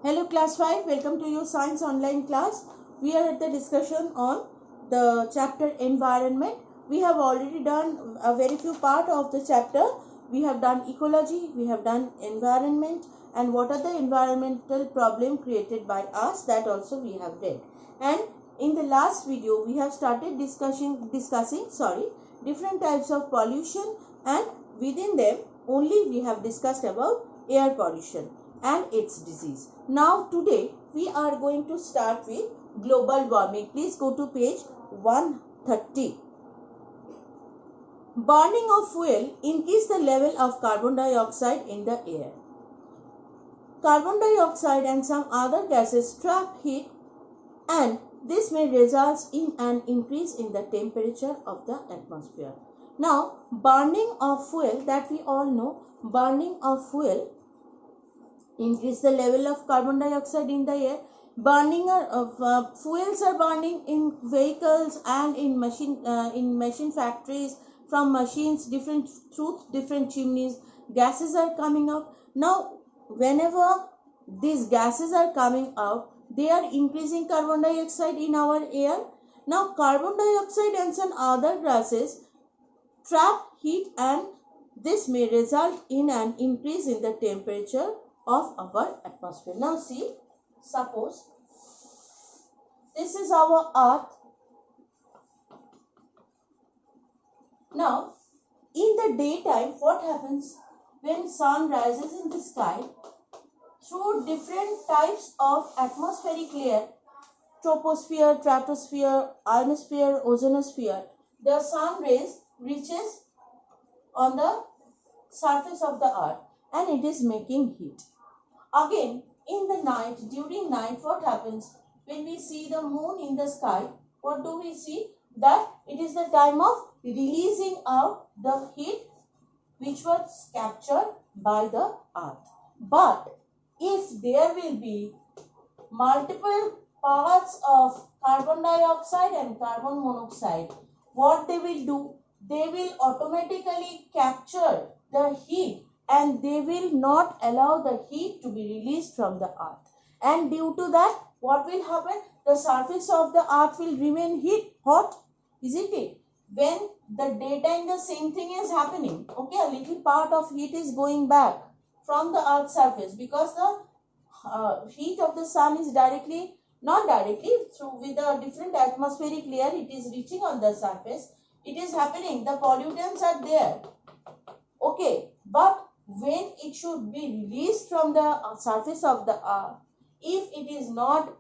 Hello class 5, welcome to your science online class. We are at the discussion on the chapter environment. We have already done a very few part of the chapter. We have done ecology, we have done environment, and what are the environmental problem created by us, that also we have read. And in the last video we have started discussing different types of pollution, and within them only we have discussed about air pollution and its disease. Now today we are going to start with global warming. Please go to page 130. Burning of fuel increase the level of carbon dioxide in the air. Carbon dioxide and some other gases trap heat, and this may result in an increase in the temperature of the atmosphere. Now, burning of fuel, that we all know, burning of fuel increase the level of carbon dioxide in the air. Burning of fuels are burning in vehicles and in machine factories, from machines, through different chimneys gases are coming out. Now whenever these gases are coming out, they are increasing carbon dioxide in our air. Now carbon dioxide and some other gases trap heat, and this may result in an increase in the temperature of our atmosphere. Now see, suppose this is our earth. Now in the daytime, what happens when sun rises in the sky? Through different types of atmospheric layer, troposphere, stratosphere, ionosphere, ozonosphere, the sun rays reaches on the surface of the earth and it is making heat. Again, in the night, during night, what happens when we see the moon in the sky? What do we see? That it is the time of releasing out the heat which was captured by the earth. But if there will be multiple parts of carbon dioxide and carbon monoxide, what they will do? They will automatically capture the heat and they will not allow the heat to be released from the earth. And due to that, what will happen? The surface of the earth will remain hot, isn't it? When the daytime, the same thing is happening. Okay, a little part of heat is going back from the earth's surface, because the heat of the sun is not directly, through with a different atmospheric layer, it is reaching on the surface. It is happening, the pollutants are there. Okay, but when it should be released from the surface of the earth, if it is not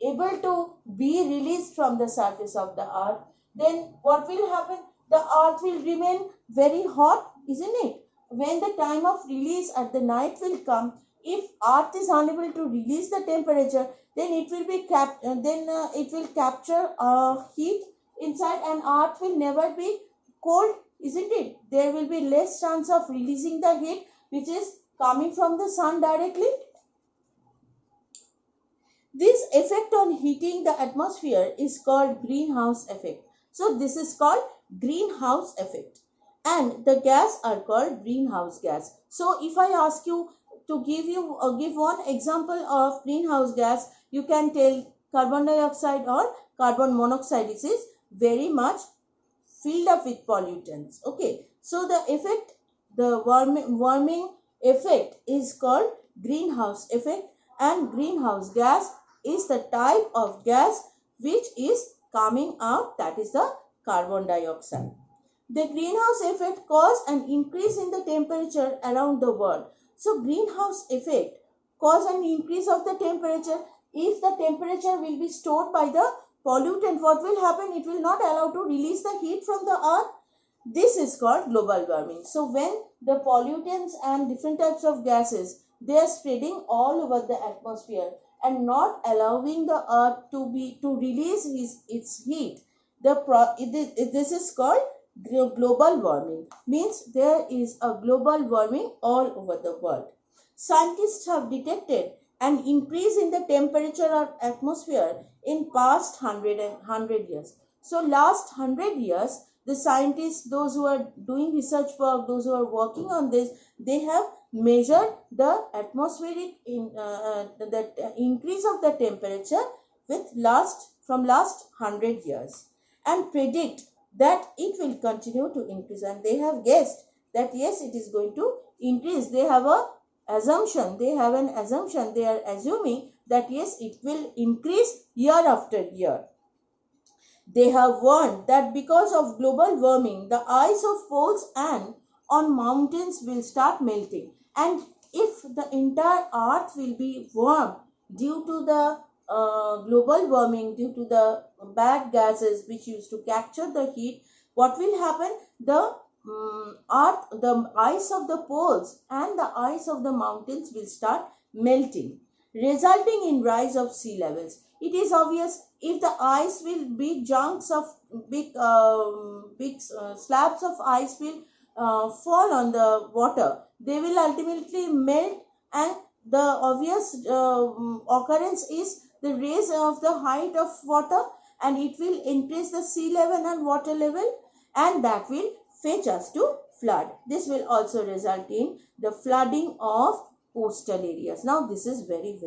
able to be released from the surface of the earth, then what will happen? The earth will remain very hot, isn't it? When the time of release at the night will come, if earth is unable to release the temperature, then it will be it will capture heat inside, and earth will never be cold, isn't it? There will be less chance of releasing the heat which is coming from the sun directly. This effect on heating the atmosphere is called greenhouse effect. So this is called greenhouse effect, and the gas are called greenhouse gas. So if I ask you to give one example of greenhouse gas, you can tell carbon dioxide or carbon monoxide. This is very much filled up with pollutants. Okay, so the warming effect is called greenhouse effect, and greenhouse gas is the type of gas which is coming out, that is the carbon dioxide. The greenhouse effect causes an increase in the temperature around the world. So greenhouse effect cause an increase of the temperature. If the temperature will be stored by the pollutant, what will happen? It will not allow to release the heat from the earth. This is called global warming. So when the pollutants and different types of gases, they are spreading all over the atmosphere and not allowing the earth to release its heat, this is called global warming. Means there is a global warming all over the world. Scientists have detected an increase in the temperature of atmosphere in past 100 years. So last 100 years, the scientists, those who are doing research work, those who are working on this, they have measure the atmospheric increase of the temperature with from last 100 years and predict that it will continue to increase, and they have guessed that yes, it is going to increase. They have an assumption, they are assuming that yes, it will increase year after year. They have warned that because of global warming, the ice of poles and on mountains will start melting. And if the entire earth will be warm due to the global warming, due to the bad gases which used to capture the heat, what will happen? The the ice of the poles and the ice of the mountains will start melting, resulting in rise of sea levels. It is obvious, if the ice will big chunks of big slabs of ice will fall on the water, they will ultimately melt, and the obvious occurrence is the raise of the height of water, and it will increase the sea level and water level, and that will fetch us to flood. This will also result in the flooding of coastal areas. Now this is very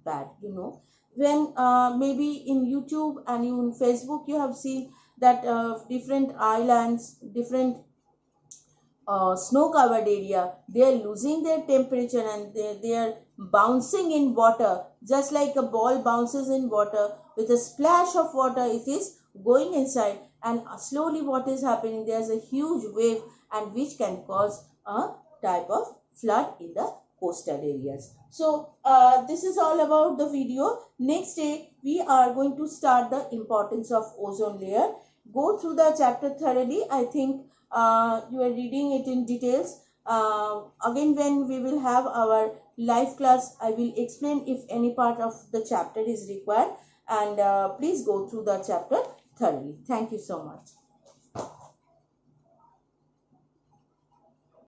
bad, you know. When maybe in YouTube and in Facebook you have seen that different islands, different snow covered area, they are losing their temperature and they are bouncing in water, just like a ball bounces in water. With a splash of water it is going inside, and slowly what is happening, there is a huge wave, and which can cause a type of flood in the coastal areas. So this is all about the video. Next day we are going to start the importance of ozone layer. Go through the chapter thoroughly. I think you are reading it in details. Again, when we will have our live class, I will explain if any part of the chapter is required, and please go through the chapter thoroughly. Thank you so much.